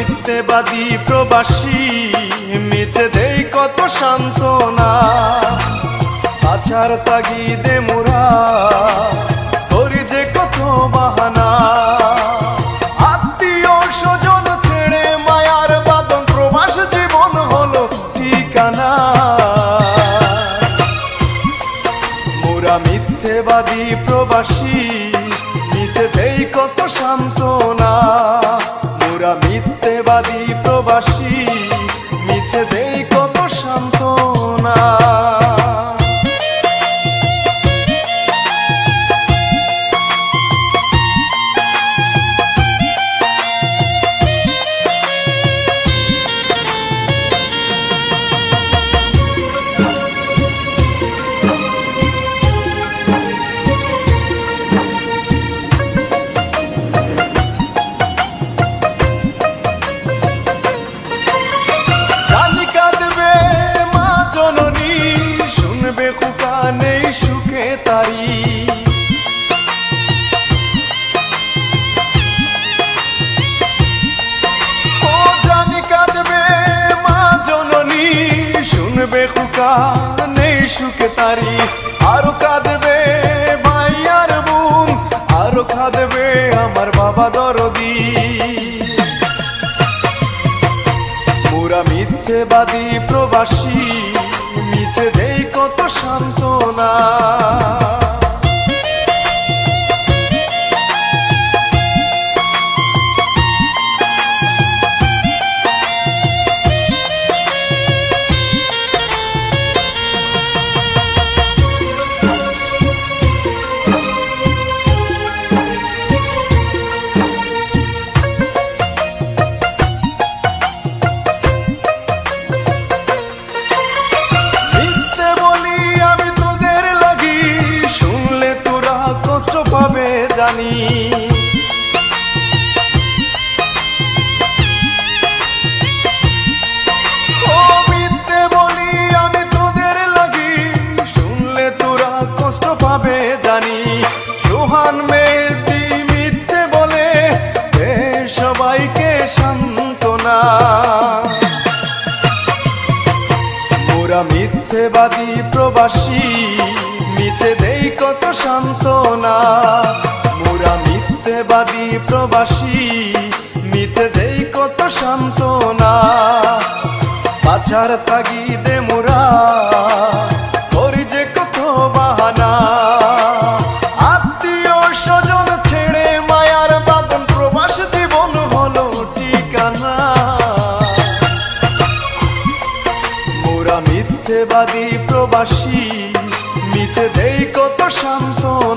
মিথ্যেবাদী প্রবাসী, মিছে দেই কত সান্ত্বনা। বাঁচার তাগিদে মোরা করি যে কত বাহানা। আত্মীয় স্বজন ছেড়ে মায়ার বাঁধন, প্রবাস জীবন হলো ঠিকানা। মোরা মিথ্যেবাদী প্রবাসী, মিছে দেই কত সান্ত্বনা। মোরা মিথ্যেবাদী প্রবাসী, মিছে দেই কত সান্ত্বনা। নেই সুখে তারি, ও জানি কাঁদবে মা জননী, শুনবে খুকা নেই সুখে তারি। আরো কাঁদবে ভাই আর বোন, আরো কাঁদবে আমার বাবা দরদি। মোরা মিথ্যেবাদী প্রবাসী, মিছে দেই কত সান্ত্বনা। পাবে জানি, ও মিথ্যে বলি আমি তোদের লাগি, শুনলে তোরা কষ্ট পাবে জানি। সোহান মেহেদী মিথ্যে বলে দে সবাইকে সান্ত্বনা। মোরা মিথ্যেবাদী প্রবাসী, মিছে দেই কত সান্ত্বনা। মোরা মিথ্যেবাদী প্রবাসী, মিছে দেই কত সান্ত্বনা। বাঁচার তাগিদে মোরা করি যে কত বাহানা। আত্মীয় স্বজন ছেড়ে মায়ার বাঁধন, প্রবাস জীবন হলো ঠিকানা। মোরা মিথ্যেবাদী প্রবাসী, মিছে দেই কত সান্ত্বনা।